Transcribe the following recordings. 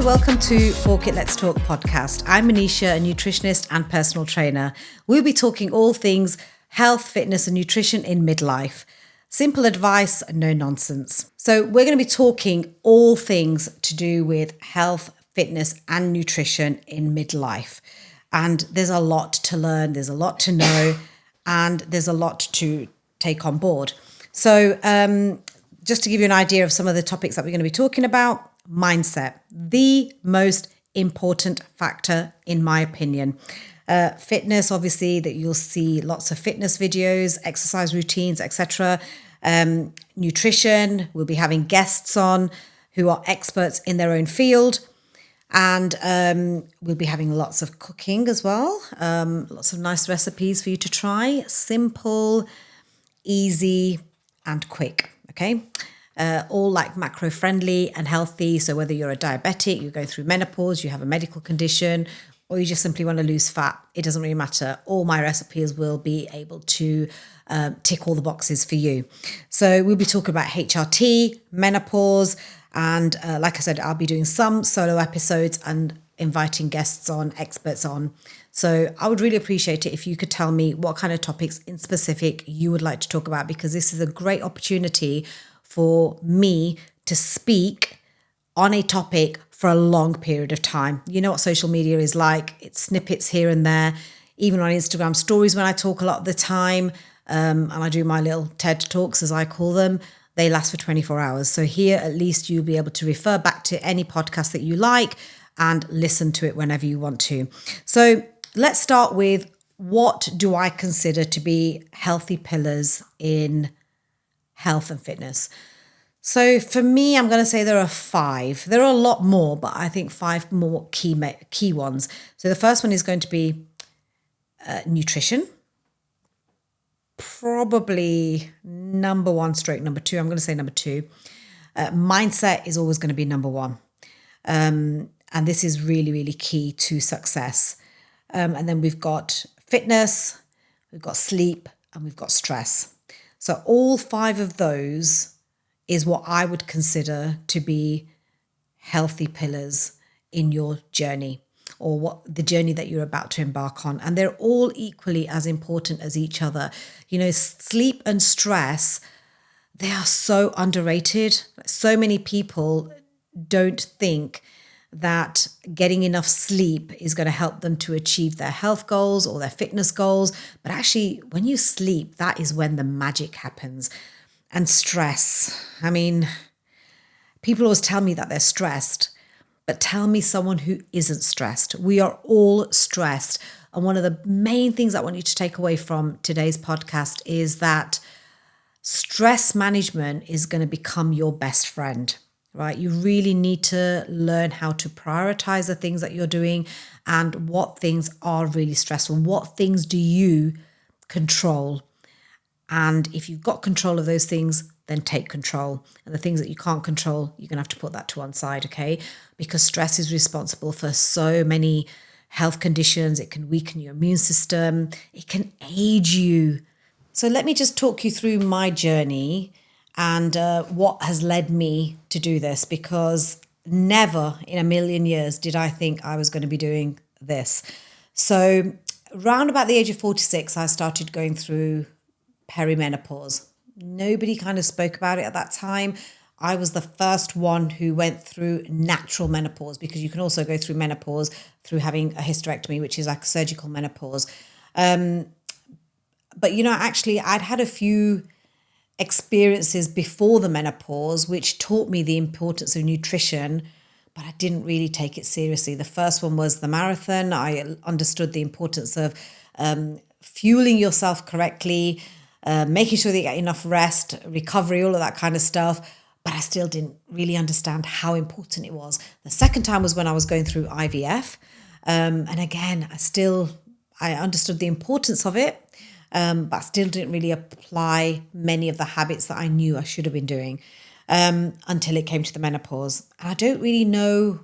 welcome to Fork It, Let's Talk podcast. I'm Manisha, a nutritionist and personal trainer. We'll be talking all things health, fitness and nutrition in midlife. Simple advice, no nonsense. So we're going to be talking all things to do with health, fitness and nutrition in midlife. And there's a lot to learn, there's a lot to know, and there's a lot to take on board. So just to give you an idea of some of the topics that we're going to be talking about, mindset, the most important factor in my opinion. Fitness, obviously, that you'll see lots of fitness videos, exercise routines, etc. Nutrition, we'll be having guests on who are experts in their own field. And we'll be having lots of cooking as well. Lots of nice recipes for you to try. Simple, easy, and quick. Okay. All like macro friendly and healthy. So whether you're a diabetic, you're going through menopause, you have a medical condition, or you just simply want to lose fat, it doesn't really matter. All my recipes will be able to tick all the boxes for you. So we'll be talking about HRT, menopause, and like I said, I'll be doing some solo episodes and inviting guests on, experts on. So I would really appreciate it if you could tell me what kind of topics in specific you would like to talk about, because this is a great opportunity for me to speak on a topic for a long period of time. You know what social media is like. It's snippets here and there, even on Instagram stories when I talk a lot of the time. And I do my little TED Talks, as I call them. They last for 24 hours. So here, at least you'll be able to refer back to any podcast that you like and listen to it whenever you want to. So let's start with, what do I consider to be healthy pillars in health and fitness? So for me, I'm going to say there are 5. There are a lot more, but I think 5 more key ones. So the first one is going to be nutrition. Probably number 1 / number 2. I'm going to say number 2. Mindset is always going to be number 1. And this is really, really key to success. And then we've got fitness, we've got sleep, and we've got stress. So all 5 of those is what I would consider to be healthy pillars in your journey, or what the journey that you're about to embark on. And they're all equally as important as each other. You know, sleep and stress, they are so underrated. So many people don't think that getting enough sleep is going to help them to achieve their health goals or their fitness goals. But actually, when you sleep, that is when the magic happens. And stress, I mean, people always tell me that they're stressed, but tell me someone who isn't stressed. We are all stressed. And one of the main things I want you to take away from today's podcast is that stress management is going to become your best friend, right? You really need to learn how to prioritize the things that you're doing and what things are really stressful. What things do you control? And if you've got control of those things, then take control. And the things that you can't control, you're going to have to put that to one side, okay? Because stress is responsible for so many health conditions. It can weaken your immune system. It can age you. So let me just talk you through my journey and what has led me to do this, because never in a million years did I think I was going to be doing this. So around about the age of 46, I started going through perimenopause. Nobody kind of spoke about it at that time. I was the first one who went through natural menopause, because you can also go through menopause through having a hysterectomy, which is like a surgical menopause. But, you know, actually, I'd had a few experiences before the menopause, which taught me the importance of nutrition, but I didn't really take it seriously. The first one was the marathon. I understood the importance of fueling yourself correctly, making sure that you get enough rest, recovery, all of that kind of stuff. But I still didn't really understand how important it was. The second time was when I was going through IVF. And again, I understood the importance of it, but I still didn't really apply many of the habits that I knew I should have been doing until it came to the menopause. And I don't really know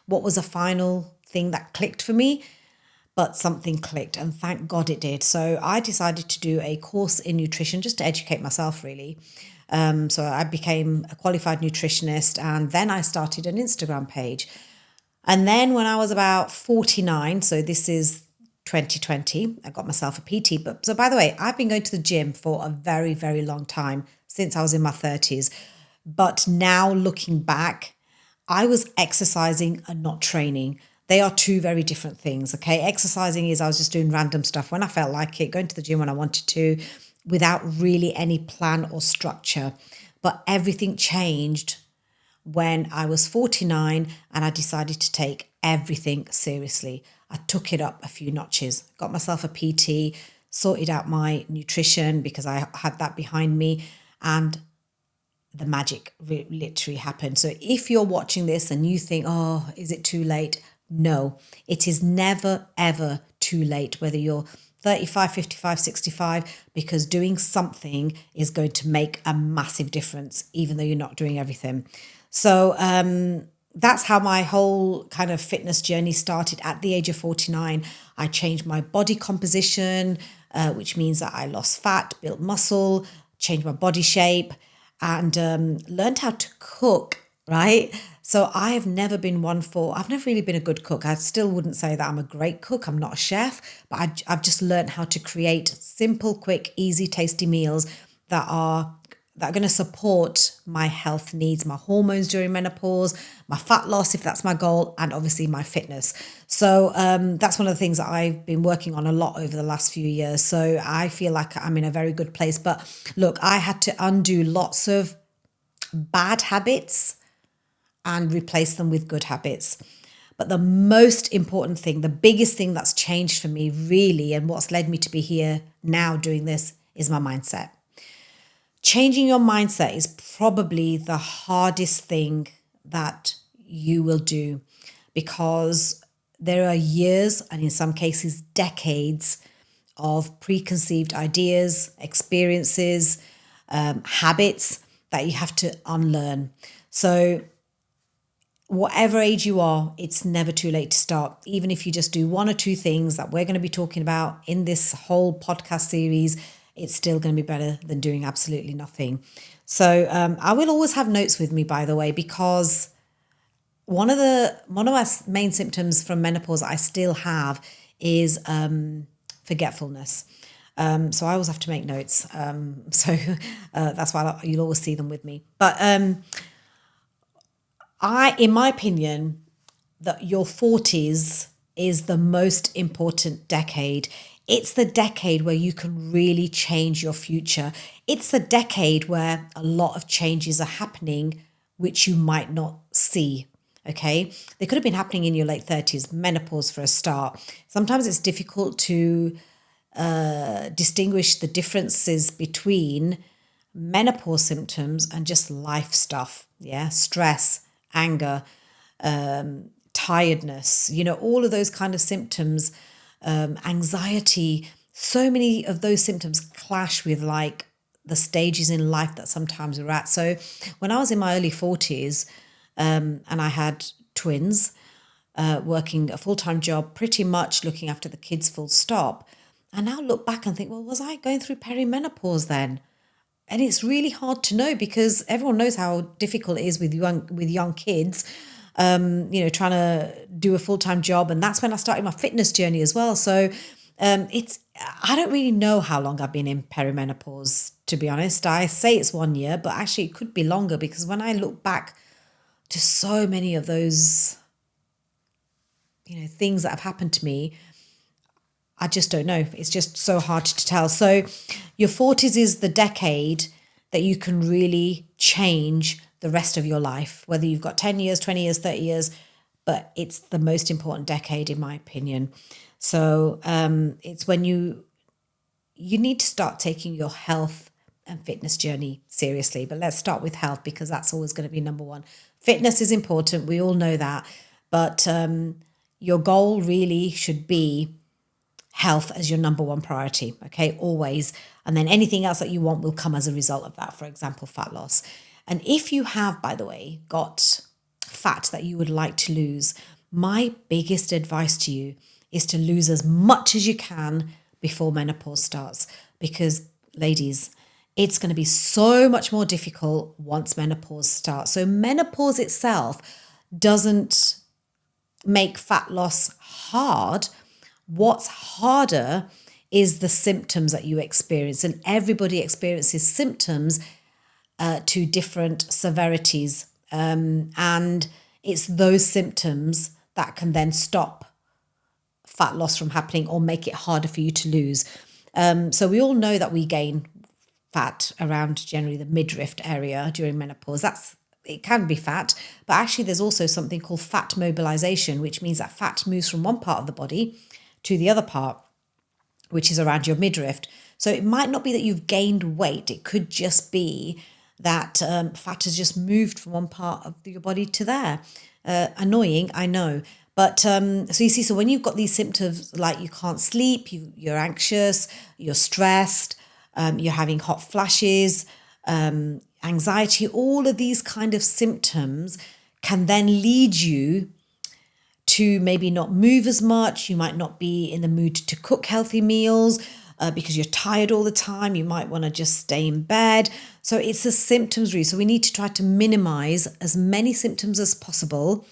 what was a final thing that clicked for me, but something clicked, and thank God it did. So I decided to do a course in nutrition just to educate myself, really. So I became a qualified nutritionist, and then I started an Instagram page. And then when I was about 49, so this is 2020, I got myself a PT. But so by the way, I've been going to the gym for a very, very long time, since I was in my 30s. But now looking back, I was exercising and not training. They are two very different things. Okay. Exercising is I was just doing random stuff when I felt like it, going to the gym when I wanted to, without really any plan or structure. But everything changed when I was 49 and I decided to take everything seriously. I took it up a few notches, got myself a PT, sorted out my nutrition because I had that behind me, and the magic literally happened. So if you're watching this and you think, oh, is it too late? No, it is never, ever too late, whether you're 35, 55, 65, because doing something is going to make a massive difference, even though you're not doing everything. So that's how my whole kind of fitness journey started. At the age of 49, I changed my body composition, which means that I lost fat, built muscle, changed my body shape, and learned how to cook, right? So I've never really been a good cook. I still wouldn't say that I'm a great cook. I'm not a chef, but I've just learned how to create simple, quick, easy, tasty meals that are going to support my health needs, my hormones during menopause, my fat loss, if that's my goal, and obviously my fitness. So that's one of the things that I've been working on a lot over the last few years. So I feel like I'm in a very good place. But look, I had to undo lots of bad habits and replace them with good habits. But the most important thing, the biggest thing that's changed for me really, and what's led me to be here now doing this, is my mindset. Changing your mindset is probably the hardest thing that you will do, because there are years, and in some cases decades, of preconceived ideas, experiences, habits that you have to unlearn. So whatever age you are, it's never too late to start. Even if you just do one or two things that we're going to be talking about in this whole podcast series, it's still going to be better than doing absolutely nothing. So I will always have notes with me, by the way, because one of my main symptoms from menopause I still have is forgetfulness. So I always have to make notes. So that's why you'll always see them with me. But in my opinion, that your 40s is the most important decade. It's the decade where you can really change your future. It's the decade where a lot of changes are happening, which you might not see. Okay. They could have been happening in your late 30s, menopause for a start. Sometimes it's difficult to distinguish the differences between menopause symptoms and just life stuff. Yeah. Stress, anger, tiredness, all of those kind of symptoms, anxiety. So many of those symptoms clash with like the stages in life that sometimes we're at. So when I was in my early 40s, and I had twins, working a full-time job, pretty much looking after the kids full stop, I now look back and think, well, was I going through perimenopause then? And it's really hard to know, because everyone knows how difficult it is with young kids, trying to do a full-time job. And that's when I started my fitness journey as well. So I don't really know how long I've been in perimenopause, to be honest. I say it's 1 year, but actually it could be longer, because when I look back to so many of those, things that have happened to me, I just don't know. It's just so hard to tell. So your 40s is the decade that you can really change the rest of your life, whether you've got 10 years, 20 years, 30 years, but it's the most important decade, in my opinion. So it's when you need to start taking your health and fitness journey seriously. But let's start with health, because that's always going to be number one. Fitness is important. We all know that. But your goal really should be health as your number one priority, okay, always. And then anything else that you want will come as a result of that, for example, fat loss. And if you have, by the way, got fat that you would like to lose, my biggest advice to you is to lose as much as you can before menopause starts, because ladies, it's going to be so much more difficult once menopause starts. So menopause itself doesn't make fat loss hard. What's harder is the symptoms that you experience. And everybody experiences symptoms to different severities. And it's those symptoms that can then stop fat loss from happening or make it harder for you to lose. So we all know that we gain fat around generally the midriff area during menopause. It can be fat, but actually there's also something called fat mobilization, which means that fat moves from one part of the body to the other part, which is around your midriff. So it might not be that you've gained weight. It could just be that fat has just moved from one part of your body to there. Annoying, I know. But so you see, so when you've got these symptoms like you can't sleep, you're anxious, you're stressed, you're having hot flashes, anxiety, all of these kind of symptoms can then lead you to maybe not move as much. You might not be in the mood to cook healthy meals because you're tired all the time. You might want to just stay in bed. So it's the symptoms really. So we need to try to minimize as many symptoms as possible,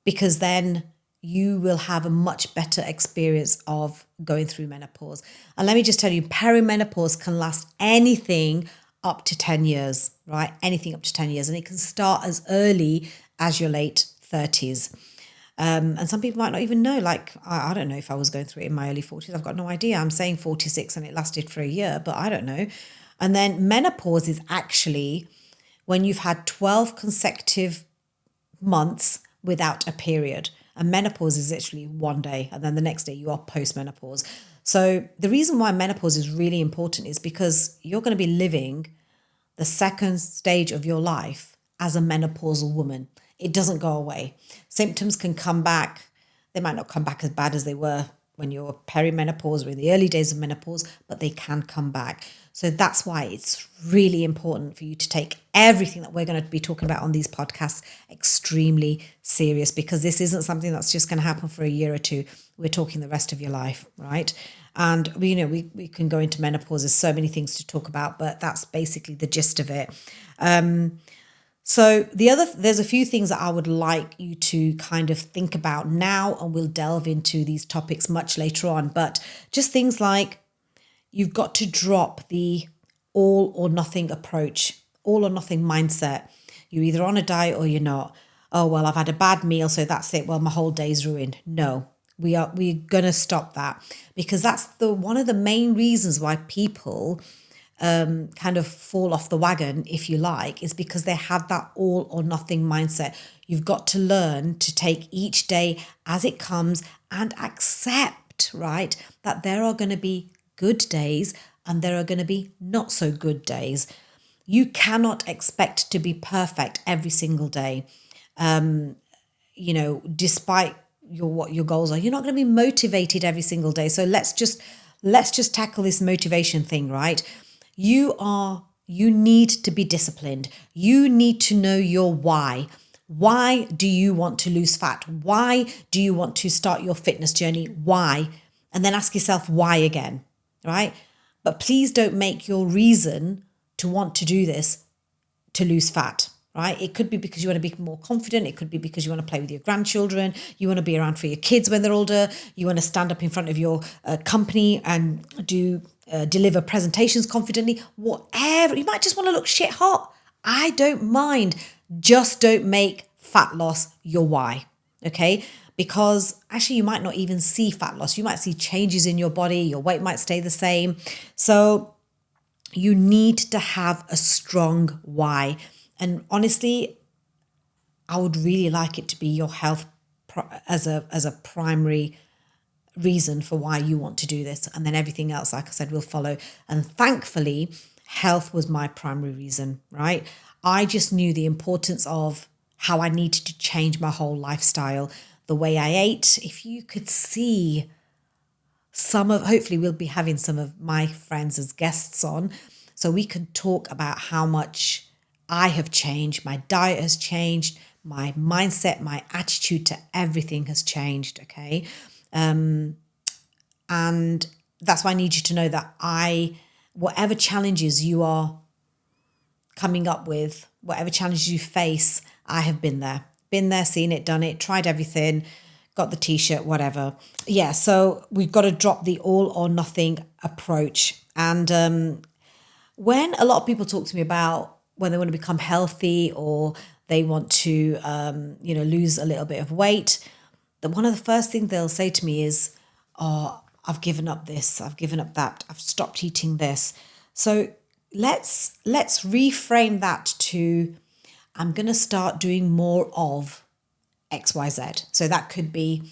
because then you will have a much better experience of going through menopause. And let me just tell you, perimenopause can last anything up to 10 years, right? Anything up to 10 years. And it can start as early as your late 30s. And some people might not even know, like, I don't know if I was going through it in my early 40s. I've got no idea. I'm saying 46 and it lasted for a year, but I don't know. And then menopause is actually when you've had 12 consecutive months without a period. And menopause is literally one day, and then the next day you are post-menopause. So the reason why menopause is really important is because you're going to be living the second stage of your life as a menopausal woman. It doesn't go away. Symptoms can come back. They might not come back as bad as they were when you were perimenopause or in the early days of menopause, but they can come back. So that's why it's really important for you to take everything that we're going to be talking about on these podcasts extremely serious, because this isn't something that's just going to happen for a year or two. We're talking the rest of your life, right? And we can go into menopause. There's so many things to talk about, but that's basically the gist of it. So there's a few things that I would like you to kind of think about now, and we'll delve into these topics much later on. But just things like, you've got to drop the all or nothing approach, all or nothing mindset. You're either on a diet or you're not. Oh, well, I've had a bad meal, so that's it. Well, my whole day's ruined. No, we're going to stop that, because that's one of the main reasons why people kind of fall off the wagon, if you like, is because they have that all or nothing mindset. You've got to learn to take each day as it comes and accept, right, that there are going to be good days and there are going to be not so good days. You cannot expect to be perfect every single day. Despite what your goals are, you're not going to be motivated every single day. So let's just tackle this motivation thing, right? You need to be disciplined. You need to know your why. Why do you want to lose fat? Why do you want to start your fitness journey? Why? And then ask yourself why again, right? But please don't make your reason to want to do this to lose fat, right? It could be because you want to be more confident. It could be because you want to play with your grandchildren. You want to be around for your kids when they're older. You want to stand up in front of your company and deliver presentations confidently. Whatever. You might just want to look shit hot. I don't mind. Just don't make fat loss your why, okay? Because actually you might not even see fat loss. You might see changes in your body. Your weight might stay the same. So you need to have a strong why. And honestly, I would really like it to be your health as a primary reason for why you want to do this. And then everything else, like I said, will follow. And thankfully, health was my primary reason, right? I just knew the importance of how I needed to change my whole lifestyle, the way I ate. If you could see hopefully we'll be having some of my friends as guests on, so we can talk about how much I have changed. My diet has changed. My mindset, my attitude to everything has changed, okay? And that's why I need you to know that whatever challenges you are coming up with, whatever challenges you face, I have been there, seen it, done it, tried everything. got the t-shirt, whatever. Yeah, so we've got to drop the all or nothing approach. And when a lot of people talk to me about when they want to become healthy or they want to, lose a little bit of weight, that one of the first things they'll say to me is, oh, I've given up this, I've given up that, I've stopped eating this. So let's reframe that to, I'm going to start doing more of XYZ. So that could be,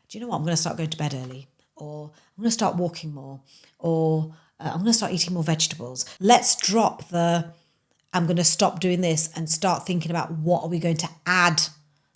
do you know what? I'm going to start going to bed early, or I'm going to start walking more, or I'm going to start eating more vegetables. Let's drop I'm going to stop doing this and start thinking about what are we going to add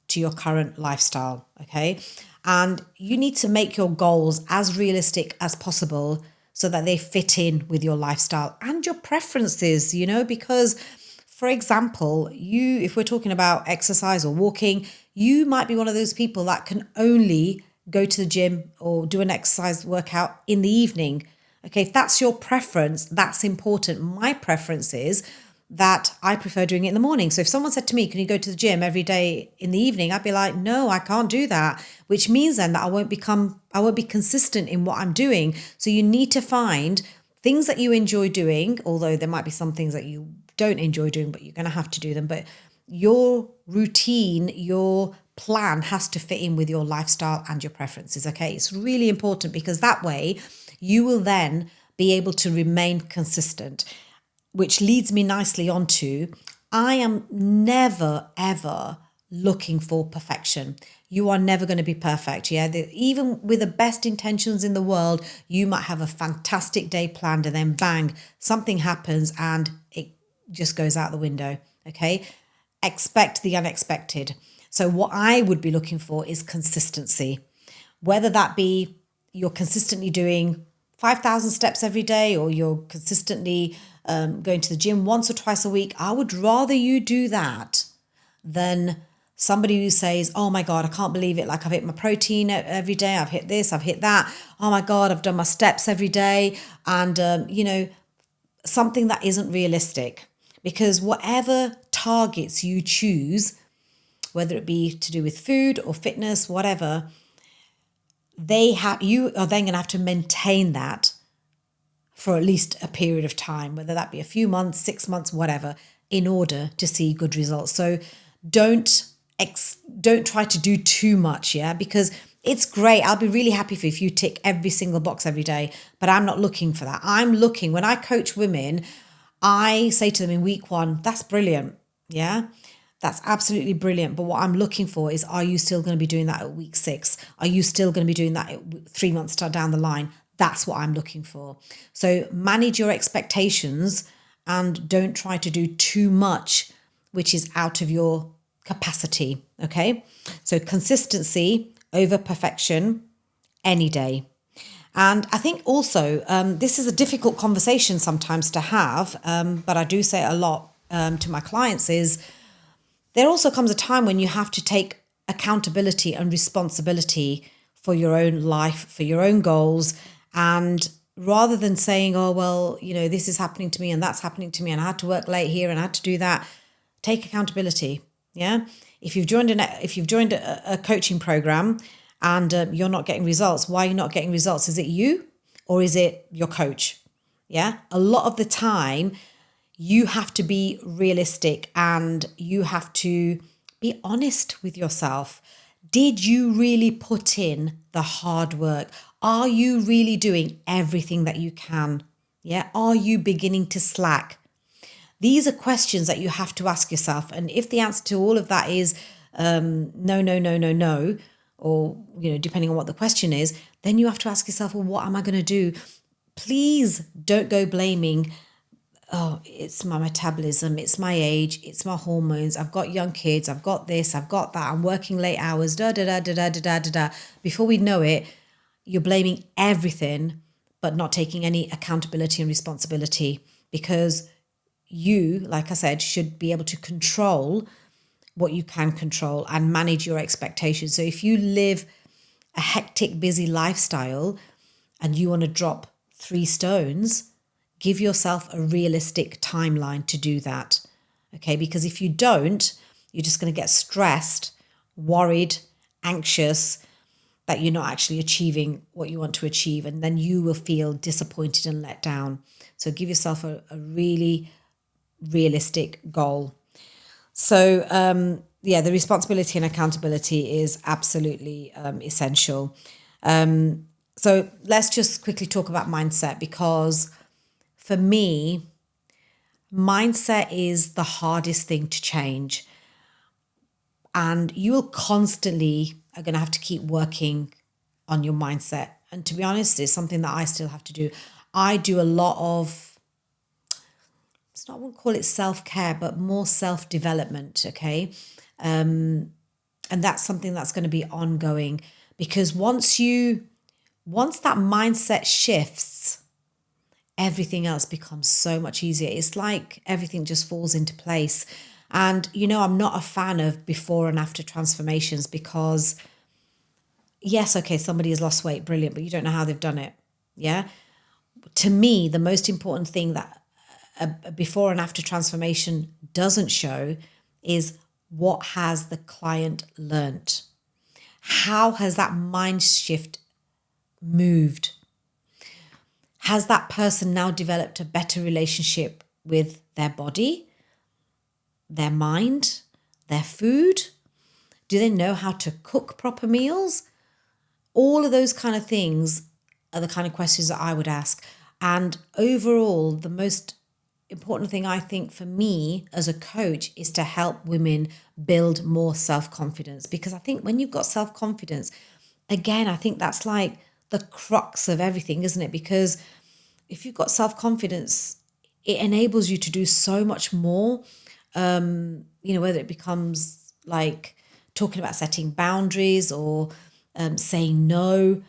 to your current lifestyle, okay? And you need to make your goals as realistic as possible so that they fit in with your lifestyle and your preferences, because, for example, if we're talking about exercise or walking, you might be one of those people that can only go to the gym or do an exercise workout in the evening. Okay, if that's your preference, that's important. My preference is that I prefer doing it in the morning. So if someone said to me, can you go to the gym every day in the evening? I'd be like, no, I can't do that, which means then that I won't be consistent in what I'm doing. So you need to find things that you enjoy doing, although there might be some things that you don't enjoy doing, but you're going to have to do them. But your routine, your plan has to fit in with your lifestyle and your preferences. Okay, it's really important because that way you will then be able to remain consistent. Which leads me nicely on to, I am never, ever looking for perfection. You are never going to be perfect. Yeah, even with the best intentions in the world, you might have a fantastic day planned and then bang, something happens and it just goes out the window. Okay, expect the unexpected. So what I would be looking for is consistency, whether that be you're consistently doing 5,000 steps every day or you're consistently going to the gym once or twice a week. I would rather you do that than somebody who says, oh my God, I can't believe it. Like I've hit my protein every day. I've hit this, I've hit that. Oh my God, I've done my steps every day. And, something that isn't realistic, because whatever targets you choose, whether it be to do with food or fitness, whatever, you are then going to have to maintain that for at least a period of time, whether that be a few months, 6 months, whatever, in order to see good results. So don't try to do too much, yeah, because it's great. I'll be really happy if you tick every single box every day, but I'm not looking for that. When I coach women, I say to them in week 1, that's brilliant, yeah. That's absolutely brilliant. But what I'm looking for is, are you still going to be doing that at week 6? Are you still going to be doing that at 3 months down the line? That's what I'm looking for. So manage your expectations and don't try to do too much, which is out of your capacity. Okay. So consistency over perfection any day. And I think also this is a difficult conversation sometimes to have, but I do say it a lot to my clients is, there also comes a time when you have to take accountability and responsibility for your own life, for your own goals. And rather than saying, oh, well, this is happening to me and that's happening to me and I had to work late here and I had to do that, take accountability. Yeah. If you've joined a coaching program and you're not getting results, why are you not getting results? Is it you or is it your coach? Yeah. A lot of the time, you have to be realistic and you have to be honest with yourself. Did you really put in the hard work? Are you really doing everything that you can? Yeah. Are you beginning to slack? These are questions that you have to ask yourself. And if the answer to all of that is no, or, depending on what the question is, then you have to ask yourself, well, what am I going to do? Please don't go blaming, oh, it's my metabolism, it's my age, it's my hormones, I've got young kids, I've got this, I've got that, I'm working late hours, da da da da da da da da. Before we know it, you're blaming everything, but not taking any accountability and responsibility, because you, like I said, should be able to control what you can control and manage your expectations. So if you live a hectic, busy lifestyle and you want to drop 3 stones, give yourself a realistic timeline to do that. Okay, because if you don't, you're just going to get stressed, worried, anxious, that you're not actually achieving what you want to achieve, and then you will feel disappointed and let down. So give yourself a really realistic goal. So the responsibility and accountability is absolutely essential. So let's just quickly talk about mindset, because for me, mindset is the hardest thing to change. And you will constantly are going to have to keep working on your mindset. And to be honest, it's something that I still have to do. I do a lot of, I won't call it self-care, but more self-development, okay? And that's something that's going to be ongoing, because once that mindset shifts, everything else becomes so much easier. It's like everything just falls into place. And, I'm not a fan of before and after transformations, because yes, okay, somebody has lost weight, brilliant, but you don't know how they've done it. Yeah. To me, the most important thing that a before and after transformation doesn't show is what has the client learnt? How has that mind shift moved? Has that person now developed a better relationship with their body, their mind, their food? Do they know how to cook proper meals? All of those kind of things are the kind of questions that I would ask. And overall, the most important thing I think for me as a coach is to help women build more self-confidence. Because I think when you've got self-confidence, again, I think that's like the crux of everything, isn't it? Because if you've got self-confidence, it enables you to do so much more. Whether it becomes like talking about setting boundaries or saying no.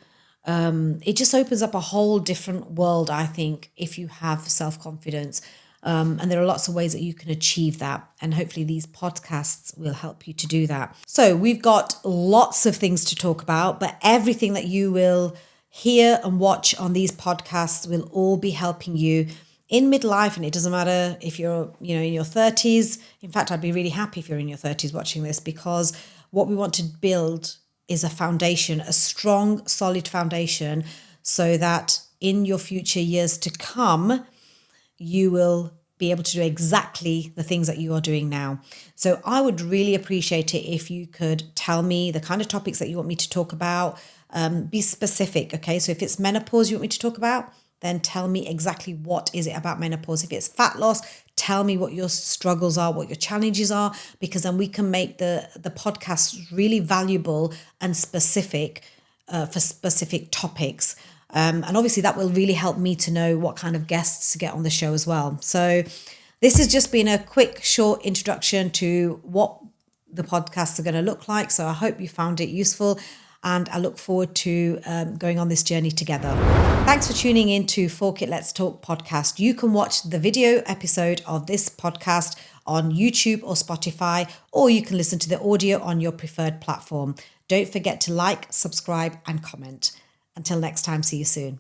It just opens up a whole different world, I think, if you have self-confidence. And there are lots of ways that you can achieve that. And hopefully these podcasts will help you to do that. So we've got lots of things to talk about, but everything that you will hear and watch on these podcasts will all be helping you in midlife. And it doesn't matter if you're, in your 30s. In fact, I'd be really happy if you're in your 30s watching this, because what we want to build is a foundation, a strong, solid foundation, so that in your future years to come, you will be able to do exactly the things that you are doing now. So I would really appreciate it if you could tell me the kind of topics that you want me to talk about. Be specific, okay? So if it's menopause you want me to talk about, then tell me exactly what is it about menopause. If it's fat loss, tell me what your struggles are, what your challenges are, because then we can make the podcast really valuable and specific for specific topics. And obviously that will really help me to know what kind of guests to get on the show as well. So this has just been a quick, short introduction to what the podcasts are going to look like. So I hope you found it useful, and I look forward to going on this journey together. Thanks for tuning in to Fork It, Let's Talk podcast. You can watch the video episode of this podcast on YouTube or Spotify, or you can listen to the audio on your preferred platform. Don't forget to like, subscribe, and comment. Until next time, see you soon.